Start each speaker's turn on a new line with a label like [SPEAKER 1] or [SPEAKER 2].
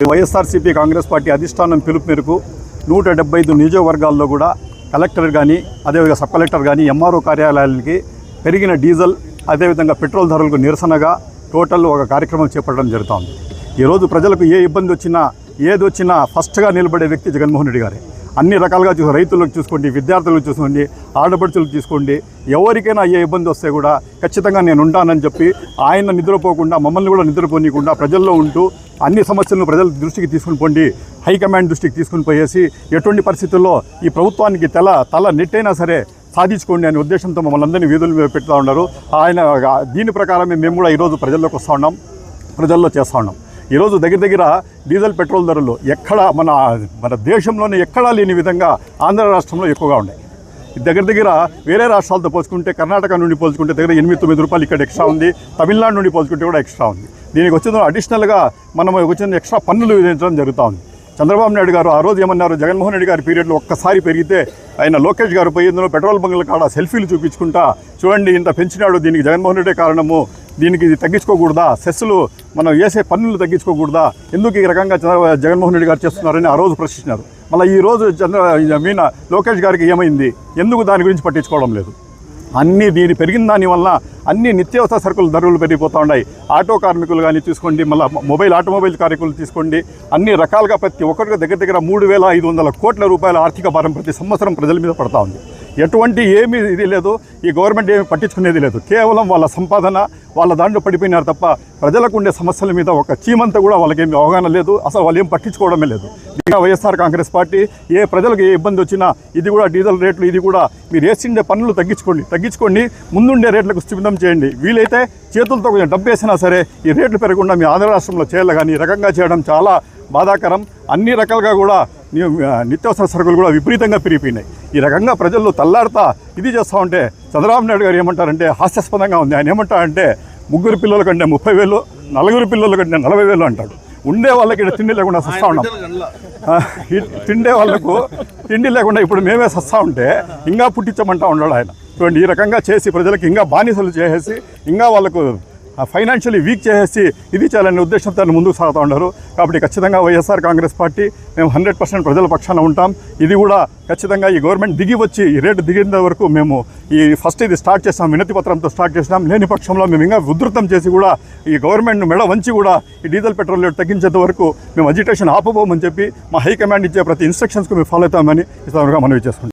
[SPEAKER 1] YSRCP Congress party అధిష్టానం పిలుపు మేరకు 175 నియోజకవర్గాల్లో కూడా కలెక్టర్ కానీ అదేవిధంగా సబ్ కలెక్టర్ కానీ ఎంఆర్ఓ కార్యాలయాలకి పెరిగిన డీజిల్ అదేవిధంగా పెట్రోల్ ధరలకు నిరసనగా టోటల్ ఒక కార్యక్రమం చేపట్టడం జరుగుతోంది. ఈరోజు ప్రజలకు ఏ ఇబ్బంది వచ్చినా ఏది వచ్చినా ఫస్ట్గా నిలబడే వ్యక్తి జగన్మోహన్ రెడ్డి గారే. అన్ని రకాలుగా రైతులకు చూసుకోండి, విద్యార్థులకు చూసుకోండి, ఆడపడుచులకు తీసుకోండి, ఎవరికైనా ఏ ఇబ్బంది వస్తే కూడా ఖచ్చితంగా నేను ఉంటానని చెప్పి ఆయన నిద్రపోకుండా మమ్మల్ని కూడా నిద్రపోనీయకుండా ప్రజల్లో ఉంటూ అన్ని సమస్యలను ప్రజల దృష్టికి తీసుకుని పోండి, హైకమాండ్ దృష్టికి తీసుకుని పోయేసి ఎటువంటి పరిస్థితుల్లో ఈ ప్రభుత్వానికి తల నెట్టైనా సరే సాధించుకోండి అనే ఉద్దేశంతో మమ్మల్ని అందరినీ వీధుల మీద పెడుతూ ఉన్నారు. ఆయన దీని ప్రకారమే మేము కూడా ఈరోజు ప్రజల్లోకి వస్తూ ఉన్నాం, ప్రజల్లో చేస్తూ ఉన్నాం. ఈరోజు దగ్గర డీజిల్ పెట్రోల్ ధరలు ఎక్కడ మన దేశంలోనే ఎక్కడా లేని విధంగా ఆంధ్ర రాష్ట్రంలో ఎక్కువగా ఉన్నాయి. దగ్గర వేరే రాష్ట్రాలతో పోల్చుకుంటే కర్ణాటక నుండి పోల్చుకుంటే దగ్గర 8-9 రూపాయలు ఇక్కడ ఎక్స్ట్రా ఉంది. తమిళనాడు నుండి పోల్చుకుంటే కూడా ఎక్స్ట్రా ఉంది. దీనికి వచ్చిన అడిషనల్గా మనం వచ్చిన ఎక్స్ట్రా పన్నులు విధించడం జరుగుతూ ఉంది. చంద్రబాబు నాయుడు గారు ఆ రోజు ఏమన్నారు, జగన్మోహన్ రెడ్డి గారి పీరియడ్లో ఒక్కసారి పెరిగితే ఆయన లోకేష్ గారు పోయి ఇందులో పెట్రోల్ బంకుల కాడ సెల్ఫీలు చూపించుకుంటా చూడండి ఇంత పెంచినాడు, దీనికి జగన్మోహన్ రెడ్డి కారణము, దీనికి ఇది తగ్గించుకోకూడదా, సెస్సులు మనం వేసే పన్నులు తగ్గించుకోకూడదా, ఎందుకు ఈ రకంగా జగన్మోహన్ రెడ్డి గారు చేస్తున్నారని ఆ రోజు ప్రశ్నించినారు. మళ్ళీ ఈ రోజు లోకేష్ గారికి ఏమైంది, ఎందుకు దాని గురించి పట్టించుకోవడం లేదు? దీని పెరిగిన దానివల్ల అన్ని నిత్యావసర సరుకుల ధరలు పెరిగిపోతూ ఉన్నాయి. ఆటో కార్మికులు కానీ తీసుకోండి, మళ్ళీ ఆటోమొబైల్ కార్మికులు తీసుకోండి, అన్ని రకాలుగా ప్రతి ఒక్కరికి దగ్గర 3,500 కోట్ల రూపాయల ఆర్థిక భారం ప్రతి సంవత్సరం ప్రజల మీద పడతా ఉంది. ఎటువంటి ఏమీ ఇది లేదు, ఈ గవర్నమెంట్ ఏమి పట్టించుకునేది లేదు. కేవలం వాళ్ళ సంపాదన వాళ్ళ దాంట్లో పడిపోయినారు తప్ప ప్రజలకు ఉండే సమస్యల మీద ఒక చీమంతా కూడా వాళ్ళకేమి అవగాహన లేదు, అసలు వాళ్ళు ఏం పట్టించుకోవడమే లేదు. వైఎస్ఆర్ కాంగ్రెస్ పార్టీ ప్రజలకు ఏ ఇబ్బంది వచ్చినా ఇది కూడా డీజిల్ రేట్లు ఇది కూడా మీరు వేసిండే పన్నులు తగ్గించుకోండి, ముందుండే రేట్లకు స్థిమితం చేయండి. వీలైతే చేతులతో కొంచెం డబ్బు వేసినా సరే ఈ రేట్లు పెరగకుండా మీ ఆంధ్ర రాష్ట్రంలో చేయాలి. కానీ ఈ రకంగా చేయడం చాలా బాధాకరం. అన్ని రకాలుగా కూడా నిత్యావసర సరుకులు కూడా విపరీతంగా పెరిగిపోయినాయి. ఈ రకంగా ప్రజల్లో తల్లాడుతా ఇది చేస్తూ ఉంటే చంద్రబాబు నాయుడు గారు ఏమంటారంటే హాస్యాస్పదంగా ఉంది. ఆయన ఏమంటారంటే 3 పిల్లల కంటే 30,000, 4 పిల్లల కంటే 40,000 అంటాడు. ఉండే వాళ్ళకి తిండి లేకుండా సస్తా ఉన్నాం. తిండే వాళ్ళకు తిండి లేకుండా ఇప్పుడు మేమే సస్తా ఉంటే ఇంకా పుట్టించమంటా ఉన్నాడు ఆయన. చూడండి, ఈ రకంగా చేసి ప్రజలకు ఇంకా బానిసలు చేసేసి ఇంకా వాళ్ళకు ఫైనాన్షియలీ వీక్ చేసేసి ఇది చేయాలనే ఉద్దేశంతో ముందుకు సాగుతూ ఉన్నారు. కాబట్టి ఖచ్చితంగా వైఎస్ఆర్ కాంగ్రెస్ పార్టీ మేము 100% ప్రజల పక్షాన ఉంటాం. ఇది కూడా ఖచ్చితంగా ఈ గవర్నమెంట్ దిగి వచ్చి ఈ రేటు దిగిన వరకు మేము ఇది స్టార్ట్ చేస్తాం, వినతి పత్రంతో స్టార్ట్ చేసినాం. లేని పక్షంలో మేము ఇంకా ఉధృతం చేసి కూడా ఈ గవర్నమెంట్ను మెడ వంచి కూడా ఈ డీజిల్ పెట్రోల్ రేటు తగ్గించేంత వరకు మేము అజిటేషన్ ఆపబోమని చెప్పి మా హైకమాండ్ ఇచ్చే ప్రతి ఇన్స్ట్రక్షన్స్కు మేము ఫాలో అవుతామని ఈ సందర్భంగా మనవి చేసుకుంటాం.